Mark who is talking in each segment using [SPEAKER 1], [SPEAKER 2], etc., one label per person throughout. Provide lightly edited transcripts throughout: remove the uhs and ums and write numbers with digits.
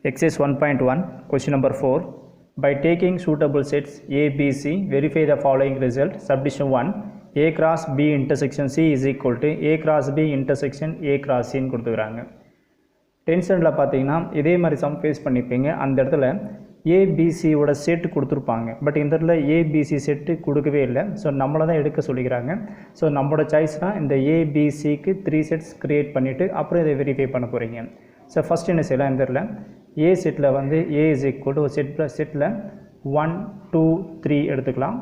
[SPEAKER 1] Exercise 1.1, question number 4. By taking suitable sets A, B, C, verify the following result. Subdivision 1, A cross B intersection C is equal to A cross B intersection A cross C ன்னு கொடுத்துக்கிறாங்க. டென்ஷனில் பார்த்தீங்கன்னா இதே மாதிரி some face பண்ணிப்பீங்க. அந்த இடத்துல ஏபிசியோட set கொடுத்துருப்பாங்க. But இந்த இடத்துல ஏபிசி செட்டு கொடுக்கவே இல்லை. ஸோ நம்மளை தான் எடுக்க சொல்லிக்கிறாங்க. ஸோ நம்மளோட சாய்ஸ்னால் இந்த ஏபிசிக்கு 3 செட்ஸ் க்ரியேட் பண்ணிவிட்டு அப்புறம் இதை வெரிஃபை பண்ண போகிறீங்க. ஸோ ஃபஸ்ட் என்ன செய்யலாம், இந்த இடத்துல ஏ செட்டில் வந்து ஏ இஸ் ஈக்குவல் டு ஒரு செட்டில் 1 2 3 எடுத்துக்கலாம்.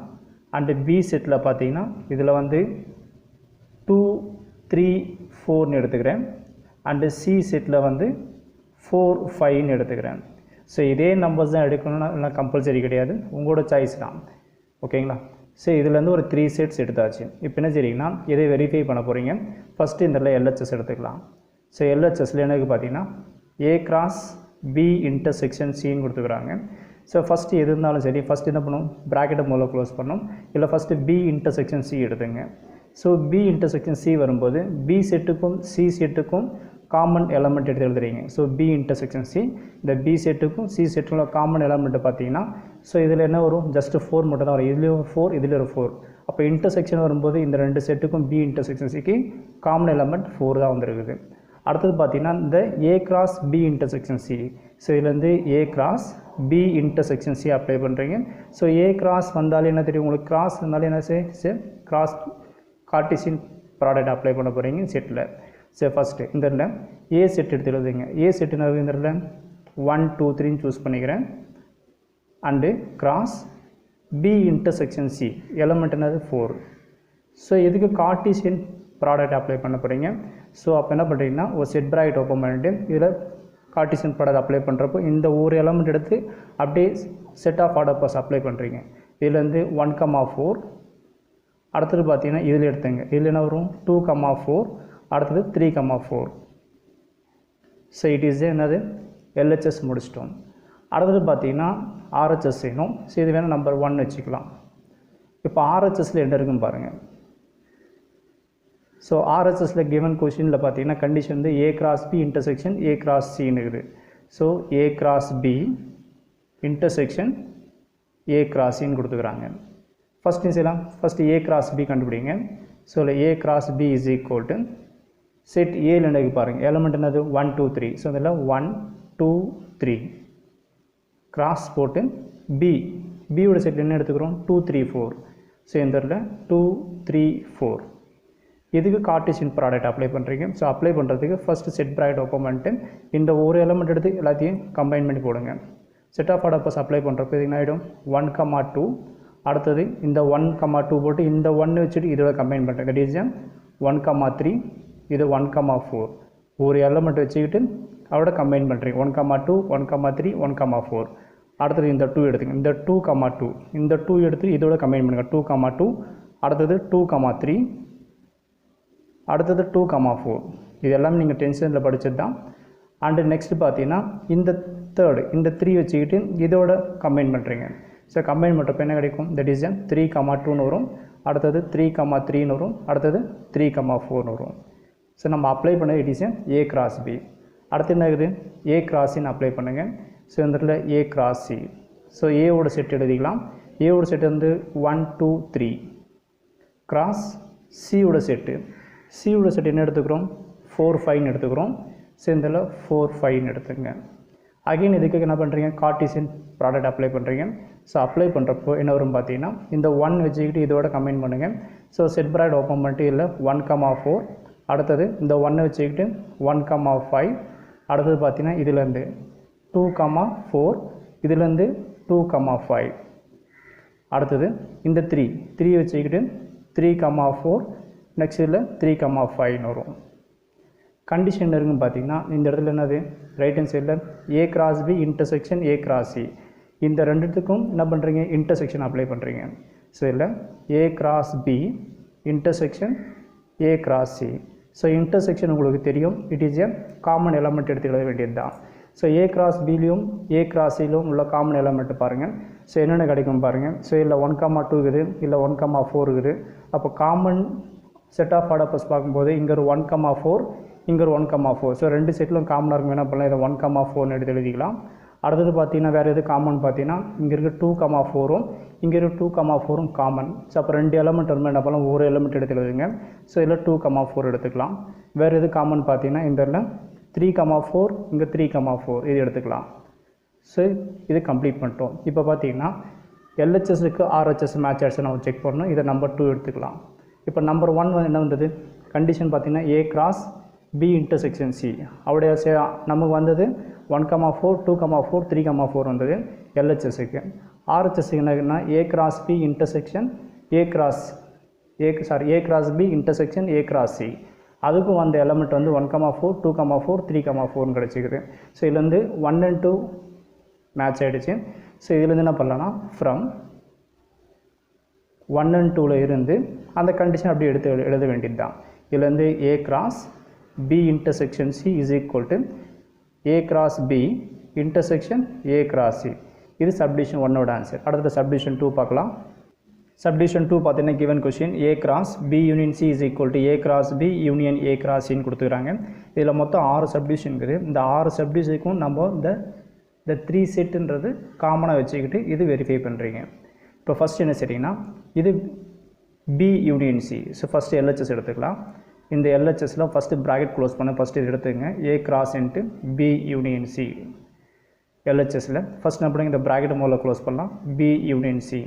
[SPEAKER 1] அண்டு பி செட்டில் பார்த்தீங்கன்னா இதில் வந்து 2 3 4ன்னு எடுத்துக்கிறேன். அண்டு சி செட்டில் வந்து 4 5ன்னு எடுத்துக்கிறேன். ஸோ இதே நம்பர்ஸ் தான் எடுக்கணும்னா கம்பல்சரி கிடையாது, உங்களோட சாய்ஸ் தான். ஓகேங்களா? ஸோ இதுலேருந்து ஒரு 3 செட்ஸ் எடுத்தாச்சு. இப்போ என்ன செய்றீங்கன்னா இதை வெரிஃபை பண்ண போகிறீங்க. ஃபஸ்ட்டு இந்த எல்ஹெச்எஸ் எடுத்துக்கலாம். ஸோ எல்ஹெச்எஸ்ல எனக்கு பார்த்தீங்கன்னா ஏ கிராஸ் பி இன்டர்செக்ஷன் சின்னு கொடுத்துக்கிறாங்க. ஸோ ஃபஸ்ட்டு எது இருந்தாலும் சரி, ஃபஸ்ட்டு என்ன பண்ணும், ப்ராக்கெட்டை முதல்ல க்ளோஸ் பண்ணணும். இல்லை ஃபஸ்ட்டு பி இன்டர்செக்ஷன் சி எடுத்துங்க. ஸோ பி இன்டர்செக்ஷன் சி வரும்போது பி செட்டுக்கும் சி செட்டுக்கும் காமன் எலமெண்ட் எடுத்து எழுதுறீங்க. ஸோ பி இன்டர்செக்ஷன் சி, இந்த பி செட்டுக்கும் சி செட்டுக்குள்ள காமன் எலமெண்ட்டு பார்த்தீங்கன்னா ஸோ இதில் என்ன வரும், ஜஸ்ட்டு 4 மட்டும் தான் வரும். இதுலேயும் 4, இதில் ஒரு 4. அப்போ இன்டர்செக்ஷன் வரும்போது இந்த 2 செட்டுக்கும் பி இன்டர்செக்ஷன் சிக்கு காமன் எலமெண்ட் 4 தான் வந்துருக்குது. அடுத்தது பார்த்தீங்கன்னா இந்த A cross B intersection C. So இதுலேருந்து A cross B intersection C apply பண்ணுறீங்க. ஸோ ஏ கிராஸ் வந்தாலே என்ன தெரியும் உங்களுக்கு, கிராஸ் இருந்தாலே என்ன கிராஸ் கார்ட்டீசியன் ப்ராடக்ட் அப்ளை பண்ண போகிறீங்க செட்டில். சரி, ஃபஸ்ட்டு இந்த இடத்துல ஏ செட் எடுத்து எழுதுங்க. ஏ செட்டுன்னு இந்த இடத்துல 1 2 3ன்னு சூஸ் பண்ணிக்கிறேன். And cross B intersection C, element என்னது 4. ஸோ இதுக்கு கார்ட்டீசியன் ப்ராடக்ட் அப்ளை பண்ண போகிறீங்க. ஸோ அப்போ என்ன பண்ணுறீங்கன்னா ஒரு செட் ப்ராக்கெட் ஓப்பன் பண்ணிட்டு இதில் கார்ட்டீசியன் ப்ராடக்ட் அப்ளை பண்ணுறப்போ இந்த ஒரு எலமெண்ட் எடுத்து அப்படியே set of order pairs apply பண்ணுறீங்க. இதுலேருந்து 1 4, அடுத்தது பார்த்தீங்கன்னா இதில் எடுத்துங்க. இதில் என்ன வரும் 2 4, அடுத்தது 3 4. ஸோ இட் இஸ் என்னது எல்ஹெச்எஸ் முடிச்சிட்டோம். அடுத்தது பார்த்தீங்கன்னா ஆர்ஹெச்எஸ் செய்யணும். ஸோ இது வேணால் நம்பர் 1 வச்சுக்கலாம். இப்போ ஆர்ஹெச்எஸில் என்ன இருக்குன்னு பாருங்கள். ஸோ ஆர்ஹெச்எஸில் கிவன் கொஷினில் பார்த்தீங்கன்னா கண்டிஷன் வந்து A cross B intersection A cross சின்னு இருக்குது. So A cross B intersection A cross சின்னு கொடுத்துக்கிறாங்க. ஃபஸ்ட் என்ன செய்யலாம், ஃபஸ்ட்டு ஏ கிராஸ் பி கண்டுபிடிங்க. ஸோ இல்லை A cross B is equal to set ஏல எனக்கு பாருங்கள் எலமெண்ட் என்னது 1 2 3. ஸோ இதில் 1 2 3 கிராஸ் போட்டு பியோட செட் என்ன எடுத்துக்கிறோம் 2 3 4. ஸோ இந்த இடத்துல 2 3 4 இதுக்கு கார்ட்டீசியன் ப்ராடக்ட் அப்ளை பண்ணுறீங்க. ஸோ அப்ளை பண்ணுறதுக்கு ஃபஸ்ட்டு செட் ப்ராக்கெட் ஓப்பன் பண்ணிட்டு இந்த ஒரு எலமெண்ட் எடுத்து எல்லாத்தையும் கம்பைன் பண்ணி போடுங்க. Set of order pairs apply பண்ணுறப்போ இது என்ன ஆகிடும் 1 2. அடுத்தது இந்த 1 2 போட்டு இந்த 1 வச்சுட்டு இதோட கம்பைன் பண்ணுறேன். தட் இஸ் 1 3, இது 1 4. ஒரு எலமெண்ட் வச்சுக்கிட்டு அதோட கம்பைன் பண்ணுறீங்க. 1 2 1 3 1 4. அடுத்தது இந்த 2 எடுத்துங்க. இந்த 2 2, இந்த 2 எடுத்து இதோட கம்பைன் பண்ணுங்கள். 2 2, அடுத்தது 2 3, அடுத்தது 2 4. இது எல்லாமே நீங்கள் டென்ஷனில் படித்தது தான். அண்டு நெக்ஸ்ட்டு பார்த்தீங்கன்னா இந்த தேர்டு இந்த 3 வச்சுக்கிட்டு இதோட கம்பைன் பண்ணுறீங்க. ஸோ கம்பைன் பண்ணுறப்ப என்ன கிடைக்கும், தட் இஸ் 3 2ன்னு வரும். அடுத்தது 3 3ன்னு வரும். அடுத்தது 3 4ன்னு வரும். ஸோ நம்ம அப்ளை பண்ணது it is A cross B. அடுத்து என்ன இருக்குது, ஏ கிராஸின்னு அப்ளை பண்ணுங்கள். ஸோ இந்த இடத்துல ஏ கிராஸ் சி. ஸோ ஏவோட செட் எழுதிக்கலாம். ஏவோட செட் வந்து 1 2 3 கிராஸ் சியோட செட்டு. சியோட செட் என்ன எடுத்துக்கிறோம் 4 5ன்னு எடுத்துக்கிறோம். ஸோ இதில் 4 5ன்னு எடுத்துங்க. அகைன் இதுக்கு என்ன பண்ணுறீங்க, கார்ட்டீசியன் ப்ராடக்ட் அப்ளை பண்ணுறீங்க. ஸோ அப்ளை பண்ணுறப்போ என்ன வரும் பார்த்தீங்கன்னா இந்த 1 வச்சுக்கிட்டு இதோட கம்பைன் பண்ணுங்கள். ஸோ செட் ப்ராக்கெட் ஓப்பன் பண்ணிட்டு இல்லை 1 4, அடுத்தது இந்த 1 வச்சுக்கிட்டு 1 5, அடுத்தது பார்த்தீங்கன்னா இதுலேருந்து 2 4, இதுலேருந்து 2 5, அடுத்தது இந்த 3 வச்சுக்கிட்டு 3 4, நெக்ஸ்ட் இதில் 3 5ன்னு வரும். கண்டிஷன் இருக்குன்னு பார்த்தீங்கன்னா இந்த இடத்துல என்னது ரைட் ஹேண்ட் சைடில் A cross B intersection A cross C. இந்த ரெண்டுத்துக்கும் என்ன பண்ணுறீங்க, இன்டர்செக்ஷன் அப்ளை பண்ணுறீங்க. ஸோ இதில் A cross B intersection A cross C. So intersection உங்களுக்கு தெரியும், it is a common element எடுத்து எழுத வேண்டியது தான். ஸோ ஏ கிராஸ் பிலையும் ஏ கிராஸ் சிலையும் உள்ள காமன் எலமெண்ட் பாருங்கள். ஸோ என்னென்ன கிடைக்கும் பாருங்கள். ஸோ இல்லை 1 2 இருக்குது, இல்லை 1 4 இருக்குது. அப்போ common set of order pairs பார்க்கும்போது இங்கே ஒரு 1 4, இங்கே ஒரு 1,4. ஸோ ரெண்டு செட்டிலும் காமனாக இருக்கும், என்ன பண்ணலாம், இதை 1,4 எடுத்து எழுதிக்கலாம். அடுத்தது பார்த்தீங்கன்னா வேறு எது காமன் பார்த்தீங்கன்னா இங்கே இருக்க 2,4ம் இங்கே இருக்க 2,4ம் காமன். ஸோ அப்போ ரெண்டு எலமெண்ட் வரும்போது என்ன பண்ணலாம், ஒரு எலமெண்ட் எடுத்து எழுதுங்க. ஸோ இதில் 2,4 எடுத்துக்கலாம். வேறு எது காமன் பார்த்தீங்கன்னா இந்த 3,4 இங்கே 3,4 இது எடுத்துக்கலாம். ஸோ இது கம்ப்ளீட் பண்ணிட்டோம். இப்போ பார்த்தீங்கன்னா எல்ஹெச்எஸ்க்கு ஆர்ஹெச்எஸ் மேட்ச் ஆகிடுச்சு நம்ம செக் பண்ணணும். இதை நம்பர் 2 எடுத்துக்கலாம். இப்போ நம்பர் 1 என்ன வந்தது, கண்டிஷன் பார்த்தீங்கன்னா A cross B intersection C. அவருடைய நமக்கு வந்தது 1,4 2,4 3,4 வந்தது எல்ஹெச்எஸ்க்கு. ஆர்ஹெச்எஸ்க்கு என்னன்னா A cross B intersection A cross B intersection A cross C. அதுக்கும் வந்த எலமெண்ட் வந்து 1,4 2,4 3,4 கிடச்சிக்குது. ஸோ இதுலேருந்து 1 and 2 மேட்ச் ஆகிடுச்சு. ஸோ இதுலேருந்து என்ன பண்ணலான்னா ஃப்ரம் 1 and 2ல் இருந்து அந்த கண்டிஷன் அப்படி எடுத்து எழுத வேண்டியது தான். இதுலேருந்து A cross B intersection C is equal to A cross B intersection A cross C. இது சப்டிஷன் 1ஓட ஆன்சர். அடுத்த சப்டிஷன் 2 பார்க்கலாம். சப்டிஷன் 2 பார்த்தீங்கன்னா given question A cross B union C is equal to A cross B union A cross Cன்னு கொடுத்துக்கிறாங்க. இதில் மொத்தம் 6 submission இருக்குது. இந்த 6 சப்டிஷனுக்கும் நம்ம இந்த 3 செட்டுன்றது காமனாக வச்சுக்கிட்டு இது வெரிஃபை பண்ணுறீங்க. இப்போ ஃபஸ்ட் என்ன சரிங்கன்னா இது B union C. So first LHS எடுத்துக்கலாம். இந்த எல்ஹெச்எஸில் ஃபஸ்ட்டு ப்ராக்கெட் க்ளோஸ் பண்ண ஃபஸ்ட்டு இது எடுத்துக்கங்க. A cross into B union C எல்ஹெச்எஸில் ஃபஸ்ட் என்ன பண்ணுங்க, இந்த ப்ராக்கெட் முதல்ல க்ளோஸ் பண்ணலாம். B union C.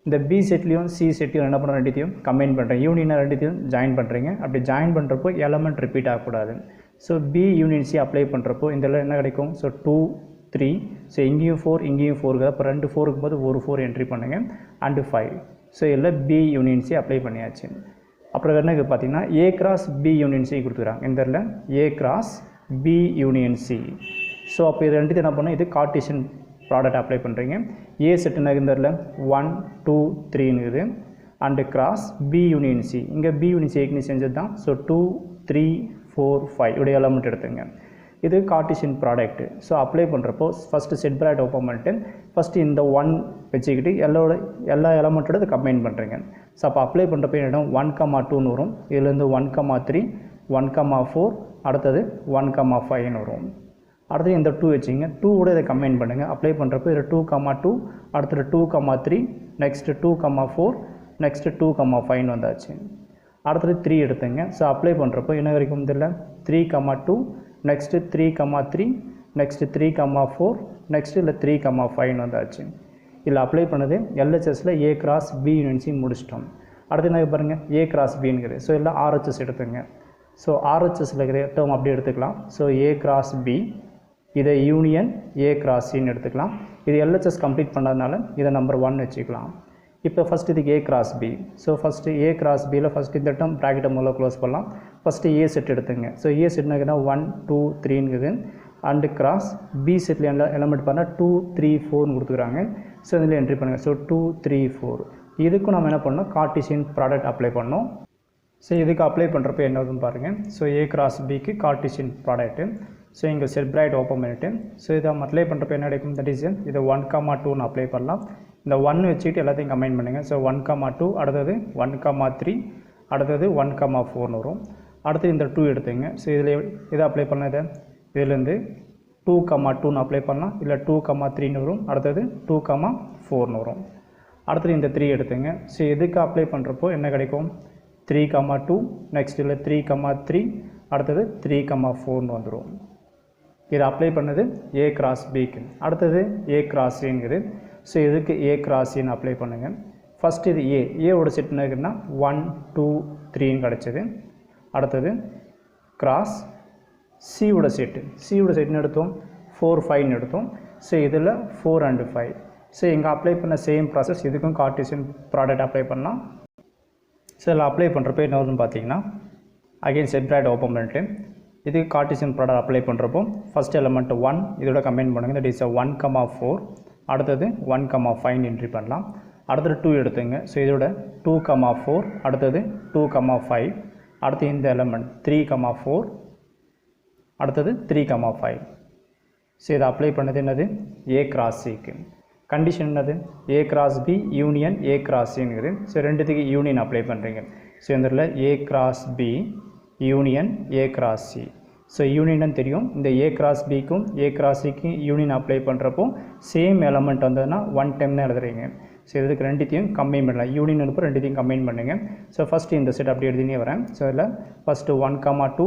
[SPEAKER 1] இந்த B செட்லேயும் C செட்லையும் என்ன பண்ணுற, ரெண்டுத்தையும் கம்பைன் பண்ணுறேன். யூனியனை ரெண்டுத்தையும் ஜாயின் பண்ணுறீங்க. அப்படி ஜாயின் பண்ணுறப்போ எலமெண்ட் ரிப்பீட் ஆகக்கூடாது. So B union C apply பண்ணுறப்போ இந்த என்ன கிடைக்கும், ஸோ 2 3. ஸோ இங்கேயும் 4 இங்கேயும் 4. அப்போ 2 4 இருக்கும்போது ஒரு 4 என்ட்ரி பண்ணுங்கள். அண்டு 5. ஸோ இதில் B யூனியன் C அப்ளை பண்ணியாச்சு. அப்புறம் என்ன பார்த்தீங்கன்னா A cross B union C கொடுத்துக்கிறாங்க. இந்த இடத்துல A cross B union C. So அப்போ இது ரெண்டுத்தையும் என்ன பண்ணால் இது கார்ட்டீசியன் ப்ராடக்ட் அப்ளை பண்ணுறீங்க. A செட்டுனா இந்த இடத்துல 1 2 3ங்குது. And cross B union C. இங்கே B யூனியன் C ஏற்கனவே செஞ்சது தான். ஸோ 2 3 4 5 உடைய எலமெண்ட் எடுத்துங்க. இது கார்ட்டீசியன் ப்ராடக்ட்டு. ஸோ அப்ளை பண்ணுறப்போ ஃபஸ்ட்டு செட் ப்ராக்கெட் ஓப்பன் பண்ணிட்டு ஃபஸ்ட்டு இந்த 1 வச்சுக்கிட்டு எல்லா எலமெண்ட்டோட இதை கம்பைன் பண்ணுறீங்க. ஸோ அப்போ அப்ளை பண்ணுறப்போ என்னிடம் 1,2ன்னு வரும். இதுலேருந்து 1,3 1,4 அடுத்தது 1,5ன்னு வரும். அடுத்தது இந்த 2 வச்சுங்க. 2ஓட இதை கம்பைன் பண்ணுங்கள். அப்ளை பண்ணுறப்போ இதில் 2,2 அடுத்தது 2,3 நெக்ஸ்ட்டு 2,4 நெக்ஸ்ட்டு 2,5ன்னு வந்தாச்சு. அடுத்தது 3 எடுத்துங்க. ஸோ அப்ளை பண்ணுறப்போ என்ன வரைக்கும் இதில் 3,2 நெக்ஸ்ட்டு 3,3 நெக்ஸ்ட்டு 3,4 நெக்ஸ்ட்டு இல்லை 3,5ன்னு வந்தாச்சு. இதில் அப்ளை பண்ணது எல்ஹெச்எஸில் A cross B union C முடிச்சிட்டோம். அடுத்து என்ன பாருங்கள், A கிராஸ் Bங்கிறது. ஸோ இல்லை RHS எடுத்துங்க. ஸோ RHSயில் இருக்கிற டேர்ம் அப்படி எடுத்துக்கலாம். ஸோ A கிராஸ் B இதை யூனியன் A கிராஸ் Cன்னு எடுத்துக்கலாம். இது LHS கம்ப்ளீட் பண்ணதுனால இதை நம்பர் 1 வச்சுக்கலாம். இப்போ ஃபஸ்ட் இதுக்கு A cross B. So first A cross Bயில் ஃபஸ்ட்டு இந்த டேர்ம் ப்ராக்கெட்டை முதல்ல க்ளோஸ் பண்ணலாம். ஃபஸ்ட்டு A செட் எடுத்துங்க. ஸோ A செட்னா 1 2 3ங்குது. அண்டு கிராஸ் B செட்டில் எலமெண்ட் பண்ணால் 2 3 4ன்னு கொடுத்துக்கிறாங்க. ஸோ இதில் என்ட்ரி பண்ணுங்கள். ஸோ 2 3 4 இதுக்கும் நம்ம என்ன பண்ணோம், கார்ட்டீசியன் ப்ராடக்ட் அப்ளை பண்ணோம். ஸோ இதுக்கு அப்ளை பண்ணுறப்போ என்னதுன்னு பாருங்கள். ஸோ A கிராஸ் Bக்கு கார்ட்டீசியன் ப்ராடக்ட்டு. ஸோ இங்கே செட் ப்ராக்கெட் ஓப்பன் பண்ணிவிட்டு ஸோ இதை அப்ளை பண்ணுறப்போ என்ன கிடைக்கும், தட் இஸ் இதை 1,2ன்னு அப்ளை பண்ணலாம். இந்த 1 வச்சுக்கிட்டு எல்லாத்தையும் கம்பைன் பண்ணுங்கள். ஸோ 1,2 அடுத்தது 1,3 அடுத்தது 1,4ன்னு வரும். அடுத்து இந்த 2 எடுத்துங்க. ஸோ இதை அப்ளை பண்ண இதுலேருந்து 2,2ன்னு அப்ளை பண்ணலாம். இல்லை 2,3ன்னு வரும். அடுத்தது 2,4ன்னு வரும். அடுத்தது இந்த 3 எடுத்துங்க. ஸோ இதுக்கு அப்ளை பண்ணுறப்போ என்ன கிடைக்கும், 3,2 நெக்ஸ்ட் இல்லை 3,3 அடுத்தது 3,4ன்னு வந்துடும். இதை அப்ளை பண்ணது A கிராஸ் Bக்கு. அடுத்தது A கிராஸ் Cங்குது. ஸோ இதுக்கு A கிராஸ் Cன்னு அப்ளை பண்ணுங்கள். ஃபஸ்ட் இது ஏவோட செட் என்னன்னா 1 2 3ன்னு கிடச்சிது. அடுத்தது கிராஸ் சியோட செட்னு எடுத்தோம் 4 5ன்னு எடுத்தோம். ஸோ இதில் 4 and 5. ஸோ இங்கே அப்ளை பண்ண சேம் ப்ராசஸ் இதுக்கும் கார்ட்டீசியன் ப்ராடக்ட் அப்ளை பண்ணலாம். ஸோ இதில் அப்ளை பண்ணுறப்போ என்ன வருதுன்னு பார்த்தீங்கன்னா அகைன் செட் ப்ராக்கெட் ஓப்பன் பண்ணிட்டு இதுக்கு கார்ட்டீசியன் ப்ராடக்ட் அப்ளை பண்ணுறப்போ ஃபஸ்ட் எலமெண்ட் 1 இதோட கம்பைன் பண்ணுங்கள். தட் இஸ் 1,4 அடுத்தது 1,5 என்ட்ரி பண்ணலாம். அடுத்தது 2 எடுத்துங்க. ஸோ இதோட 2,4 அடுத்தது 2,5 அடுத்து இந்த எலமெண்ட் 3,4 அடுத்தது 3,5. ஸோ இதை அப்ளை பண்ணது என்னது, A கிராஸ் Cக்கு. கண்டிஷன் என்னது, A cross B union A cross Cங்குது. ஸோ ரெண்டுத்துக்கு யூனியன் அப்ளை பண்ணுறீங்க. ஸோ இந்த இடத்துல A cross B union A cross C. So union தெரியும், இந்த ஏ கிராஸ் பிக்கும் ஏ கிராஸ் சிக்கும் யூனியன் அப்ளை பண்ணுறப்போ சேம் எலமெண்ட் வந்ததுன்னா ஒன் டைம் தான் எழுதுறீங்க. ஸோ இதுக்கு ரெண்டுத்தையும் கம்பைன் பண்ணலாம், யூனியன் இருப்போ ரெண்டுத்தையும் கம்பைன் பண்ணுங்கள். ஸோ ஃபஸ்ட்டு இந்த செட் அப்படி எழுதினே வரேன். ஸோ இதில் ஃபஸ்ட்டு 1,2,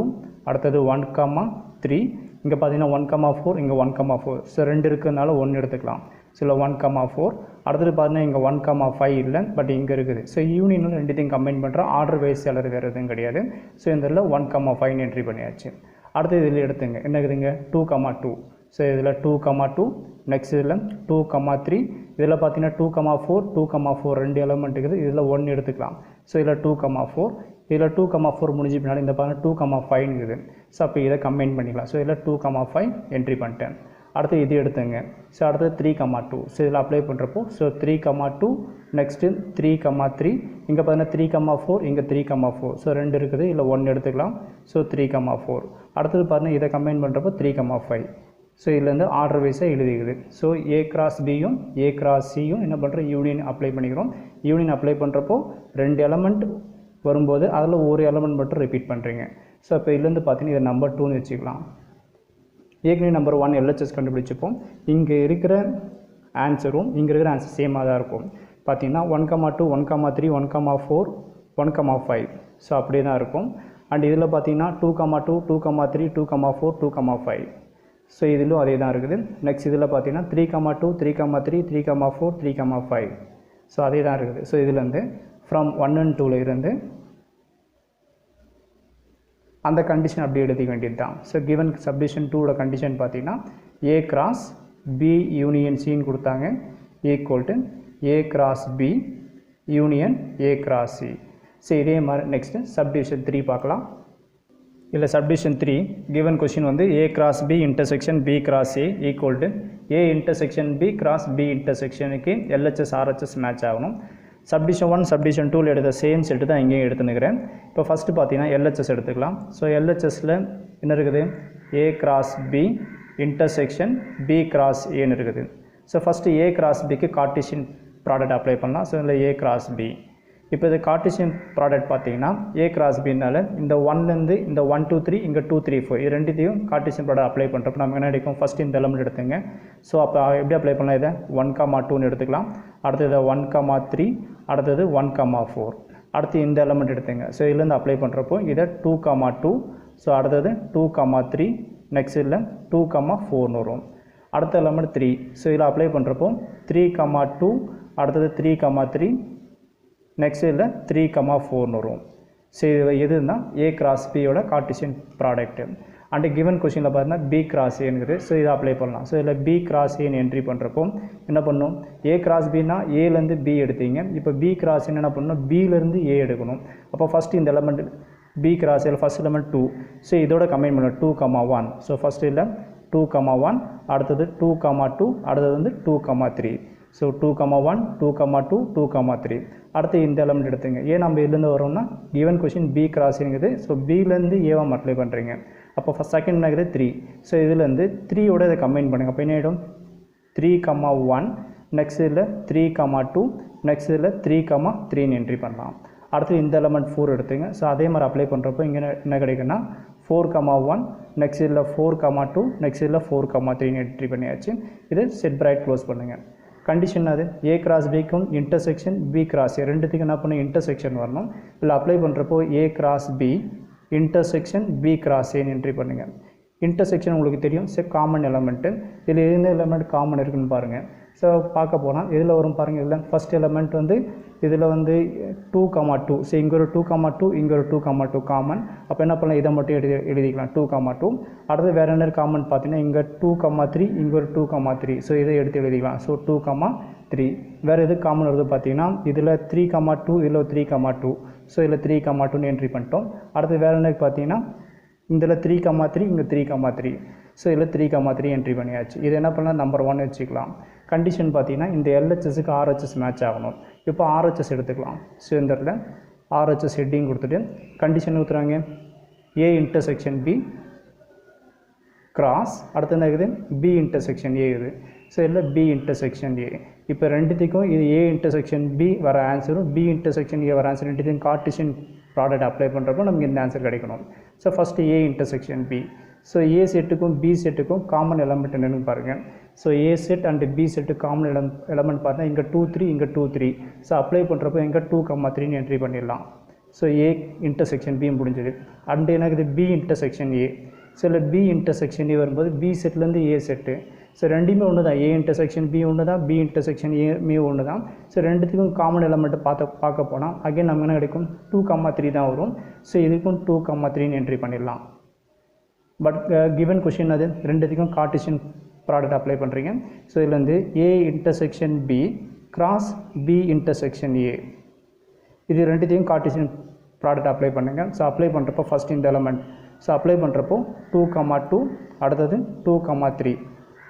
[SPEAKER 1] அடுத்தது 1,3, இங்கே பார்த்தீங்கன்னா 1,4, இங்கே 1,4. ஸோ 2 இருக்கிறதுனால 1 எடுத்துக்கலாம். ஸோ இல்லை 1,4, அடுத்தது பார்த்தீங்கன்னா இங்கே 1,5 இல்லை, பட் இங்கே இருக்குது. ஸோ யூனியனில் ரெண்டுத்தையும் கம்பைன் பண்ணுறோம், ஆர்டர் வைஸ் எழுது வேறு எதுவும் கிடையாது. ஸோ இந்த இதில் 1,5 என்ட்ரி பண்ணியாச்சு. அடுத்து இதில் எடுத்துங்க என்ன இருக்குதுங்க 2,2. ஸோ இதில் 2,2, நெக்ஸ்ட் இதில் 2,3, இதில் பார்த்தீங்கன்னா 2,4, 2,4 2 எலமெண்ட் இருக்குது, இதில் 1 எடுத்துக்கலாம். ஸோ இதில் 2,4, இதில் 2,4 முடிஞ்சு பின்னாடி இந்த பார்த்தீங்கன்னா 2,5 இருக்குது. ஸோ அப்போ இதை கம்பைன் பண்ணிக்கலாம். ஸோ இதில் 2,5 என்ட்ரி பண்ணிட்டேன். அடுத்து இது எடுத்துங்க. ஸோ அடுத்தது 3,2. ஸோ இதில் அப்ளை பண்ணுறப்போ ஸோ 3,2, நெக்ஸ்ட்டு 3,3, இங்கே பார்த்தீங்கன்னா 3,4, இங்கே 3,4. ஸோ 2 இருக்குது, இதில் 1 எடுத்துக்கலாம். ஸோ 3,4. அடுத்தது பார்த்தீங்கன்னா இதை கம்பைன் பண்ணுறப்போ 3,5. ஸோ இதுலேருந்து ஆர்டர் வைஸாக எழுதிக்குது. ஸோ ஏ கிராஸ் பியும் ஏ கிராஸ் சியும் என்ன பண்ணுறோம், யூனியன் அப்ளை பண்ணிக்கிறோம். யூனியன் அப்ளை பண்ணுறப்போ 2 எலமெண்ட் வரும்போது அதில் ஒரு எலமெண்ட் மட்டும் ரிப்பீட் பண்ணுறீங்க. ஸோ இப்போ இதுலேருந்து பார்த்தீங்கன்னா இதை நம்பர் 2ன்னு வச்சுக்கலாம். ஏற்கனவே நம்பர் 1 LHS கண்டுபிடிச்சிப்போம். இங்கே இருக்கிற ஆன்சரும் இங்கே இருக்கிற ஆன்சர் சேமாக தான் இருக்கும். பார்த்தீங்கன்னா 1,2, 1,3, 1,4, 1,5. ஸோ அப்படியே தான் இருக்கும். அண்ட் இதில் பார்த்தீங்கன்னா 2,2, 2,3, 2,4, 2,5. ஸோ இதிலும் அதே தான் இருக்குது. நெக்ஸ்ட் இதில் பார்த்தீங்கன்னா 3,2, 3,3, 3,4, 3,5. ஸோ அதே தான் இருக்குது. ஸோ இதுலேருந்து ஃப்ரம் 1 and 2ல் இருந்து அந்த கண்டிஷன் அப்படி எழுதிக்க வேண்டியது தான். ஸோ கிவன் சப்டிஷன் 2ஓட கண்டிஷன் பார்த்தீங்கன்னா ஏ கிராஸ் பி யூனியன் சின்னு கொடுத்தாங்க, equal to A cross B union A cross C. So இதே மாதிரி நெக்ஸ்ட்டு சப்டிவிஷன் 3 பார்க்கலாம். இல்லை சப்டிவிஷன் 3 கிவன் கொஷின் வந்து A cross B intersection B cross A equal to A intersection B cross B இன்டர்செக்ஷனுக்கு LHS RHS match ஆகணும். Subdivision 1 subdivision 2ல் எடுத்த same set தான் இங்கேயும் எடுத்துனுக்கிறேன். இப்போ ஃபஸ்ட்டு பார்த்தீங்கன்னா LHS எடுத்துக்கலாம். ஸோ LHSல என்ன இருக்குது, A cross B intersection B cross ஏன்னு இருக்குது. ஸோ ஃபஸ்ட்டு ஏ கிராஸ் பிக்கு கார்ட்டீசியன் ப்ராடக்ட் அப்ளை பண்ணலாம். ஸோ இதில் ஏ கிராஸ் பி. இப்போ இது கார்ட்டீசியன் ப்ராடக்ட் பார்த்தீங்கன்னா ஏ கிராஸ் பின்னால இந்த 1லேருந்து இந்த 1, 2, 3, இங்கே 2, 3, 4 இது ரெண்டுத்தையும் கார்ட்டீசியன் ப்ராடக்ட் அப்ளை பண்ணுறப்போ நம்ம என்ன கிடைக்கும், ஃபஸ்ட்டு இந்த எலமெண்ட் எடுத்துங்க. ஸோ அப்போ எப்படி அப்ளை பண்ணலாம், இதை 1,2ன்னு எடுத்துக்கலாம். அடுத்தது 1,3, அடுத்தது 1,4. அடுத்து இந்த எலமெண்ட் எடுத்துங்க. ஸோ இதுலேருந்து அப்ளை பண்ணுறப்போ இதை 2,2, ஸோ அடுத்தது 2,3, நெக்ஸ்ட் இதில் 2,4ன்னு வரும். அடுத்த எலமெண்ட் 3. ஸோ இதில் அப்ளை பண்ணுறப்போ 3,2, அடுத்தது 3,3, நெக்ஸ்ட் இதில் 3,4ன்னு வரும். ஸோ இது எதுன்னா ஏ கிராஸ் பியோட கார்ட்டீசியன் ப்ராடக்ட்டு. அண்ட் கிவன் கொஷினில் பார்த்தீங்கன்னா பி கிராஸ் ஏங்குது. ஸோ இதை அப்ளை பண்ணலாம். ஸோ இதில் பி கிராஸ் ஏன்னு என்ட்ரி பண்ணுறப்போ என்ன பண்ணும், ஏ கிராஸ் பின்னா ஏலேருந்து பி எடுத்தீங்க. இப்போ பி கிராஸ் என்ன பண்ணணும், பியிலேருந்து ஏ எடுக்கணும். அப்போ ஃபஸ்ட்டு இந்த எலமெண்ட் பி கிராஸ் ஏல ஃபஸ்ட் எலமெண்ட் 2. ஸோ இதோட கம்பைன் பண்ணணும் 2,1. ஸோ ஃபஸ்ட்டு இதில் 2,1, அடுத்தது 2,2, அடுத்தது வந்து 2,3. ஸோ 2,1, 2,2, 2,3. அடுத்து இந்த எலமெண்ட் எடுத்துங்க. ஏன் நம்ம இதுலேருந்து வரோம்னா கிவன் கொஷின் பி கிராஸிங்குது. ஸோ பிலேருந்து ஏவாக அப்ளை பண்ணுறீங்க. அப்போ ஃபஸ்ட் செகண்ட் என்ன இருக்குது 3. ஸோ இதுலேருந்து 3யோட இதை கம்பைன் பண்ணுங்கள். அப்போ என்ன ஆகிடும் 3,1, நெக்ஸ்ட் இதில் 3,2, நெக்ஸ்ட் இதில் 3,3ன்னு என்ட்ரி பண்ணலாம். அடுத்து இந்த எலமெண்ட் 4 எடுத்துங்க. ஸோ அதே மாதிரி அப்ளை பண்ணுறப்போ இங்கே என்ன கிடைக்குன்னா 4,1, நெக்ஸ்ட் இதில் 4,2, நெக்ஸ்ட் இதில் 4,3ன்னு என்ட்ரி பண்ணியாச்சு. இது செட் பிரைட் க்ளோஸ் பண்ணுங்கள். கண்டிஷன் அது ஏ கிராஸ் பிக்கும் இன்டர்செக்ஷன் பி கிராஸ் ஏ ரெண்டுத்துக்கு என்ன பண்ணணும், இன்டர்செக்ஷன் வரணும். இல்லை அப்ளை பண்ணுறப்போ A cross B intersection B cross ஏன்னு என்ட்ரி பண்ணுங்கள். இன்டர்செக்ஷன் உங்களுக்கு தெரியும், காமன் எலமெண்ட்டு. இதில் எந்த எலமெண்ட் காமன் இருக்குன்னு பாருங்கள். ஸோ பார்க்க போனால் இதில் வரும் பாருங்கள். இதில் ஃபஸ்ட் எலமெண்ட் வந்து இதில் வந்து 2,2. ஸோ இங்கே ஒரு 2,2, இங்கே ஒரு 2,2 காமன். அப்போ என்ன பண்ணலாம், இதை மட்டும் எழுதிக்கலாம் 2,2. அடுத்து வேறு என்ன காமன் பார்த்தீங்கன்னா இங்கே 2,3, இங்கே ஒரு 2,3. ஸோ இதை எடுத்து எழுதிக்கலாம். ஸோ 2,3. வேறு எது காமன் வருது பார்த்தீங்கன்னா இதில் 3,2, இதில் 3,2. ஸோ இதில் 3,2ன்னு என்ட்ரி பண்ணிட்டோம். அடுத்து வேறு என்ன பார்த்தீங்கன்னா இதில் 3,3, இங்கே 3,3. ஸோ இதில் 3,3 என்ட்ரி பண்ணியாச்சு. இது என்ன பண்ணலாம், நம்பர் 1 வச்சுக்கலாம். கண்டிஷன் பார்த்தீங்கன்னா இந்த LHSக்கு RHS மேட்ச் ஆகணும். இப்போ RHS எடுத்துக்கலாம். ஸோ இந்த இடத்துல RHS ஹெட்டிங் கொடுத்துட்டு கண்டிஷன் ஊற்றுறாங்க ஏ இன்டர்செக்ஷன் பி கிராஸ், அடுத்து என்ன இருக்குது பி இன்டர்செக்ஷன் ஏ இது. ஸோ இதில் பி இன்டர்செக்ஷன் ஏ. இப்போ ரெண்டுத்துக்கும் இது ஏ இன்டர்செக்ஷன் பி வர ஆன்சரும் பி இன்டர்செக்ஷன் ஏ வர ஆன்சர் ரெண்டுத்தையும் கார்ட்டீசியன் ப்ராடக்ட் அப்ளை பண்ணுறப்போ நமக்கு இந்த ஆன்சர் கிடைக்கணும். So first A intersection B. So A செட்டுக்கும் பி செட்டுக்கும் காமன் எலமெண்ட் என்னென்னு பாருங்கள். So A set and B set common element பார்த்தா இங்கே 2 3 இங்கே 2 3. ஸோ அப்ளை பண்ணுறப்போ இங்கே 2 3ன்னு என்ட்ரி பண்ணிடலாம். ஸோ ஏ இன்டர்செக்ஷன் பி முடிஞ்சது. அண்டு எனக்கு இது பி இன்டர்செக்ஷன் ஏ. ஸோ இல்லை பி இன்டர்செக்ஷன் ஏ வரும்போது பி செட்லேருந்து ஏ செட்டு. ஸோ ரெண்டுமே ஒன்று தான், ஏ இன்டர்செக்ஷன் பி ஒன்று தான், பி இன்டர்செக்ஷன் ஏ ஒன்று தான். ஸோ ரெண்டுத்துக்கும் காமன் எலமெண்ட்டை பார்க்க போனால் அகைன் நம்ம என்ன கிடைக்கும் 2 3 தான் வரும். ஸோ இதுக்கும் 2 3ன்னு என்ட்ரி பண்ணிடலாம். பட் கிவன் கொஷின் அது ரெண்டுத்துக்கும் கார்ட்டீசியன் ப்ராடக்ட் அப்ளை பண்ணுறீங்க. ஸோ இதுலேருந்து A intersection B cross B intersection A, இது ரெண்டுத்தையும் கார்ட்டீசியன் ப்ராடக்ட் அப்ளை பண்ணுங்கள். ஸோ அப்ளை பண்ணுறப்போ ஃபஸ்ட் இந்த எலமெண்ட், ஸோ அப்ளை பண்ணுறப்போ 2 2, அடுத்தது 2 3,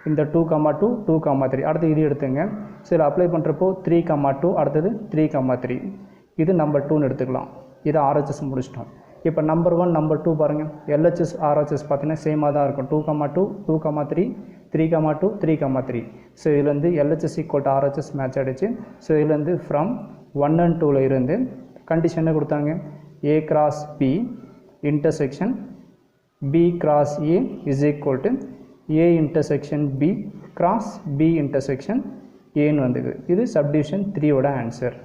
[SPEAKER 1] இந்த 2 2 2 3, அடுத்து இது எடுத்துங்க. ஸோ இதில் அப்ளை பண்ணுறப்போ 3 2, அடுத்தது 3 3, இது நம்பர் 2ன்னு எடுத்துக்கலாம். இது RHS முடிச்சிட்டோம். இப்போ நம்பர் 1 நம்பர் 2 பாருங்கள், LHS RHS பார்த்தீங்கன்னா சேமாக தான் இருக்கும். 2 2, 2 3, 3 2, 3 3. ஸோ இதுலேருந்து LHS = RHS மேட்ச் ஆகிடுச்சு. ஸோ இதுலேருந்து ஃப்ரம் 1 and 2ல் இருந்து கண்டிஷன் என்ன கொடுத்தாங்க, A cross B intersection B cross A is equal to A intersection B cross B intersection Aன்னு வந்தது. இது சப்டிவிஷன் 3 ஓட ஆன்சர்.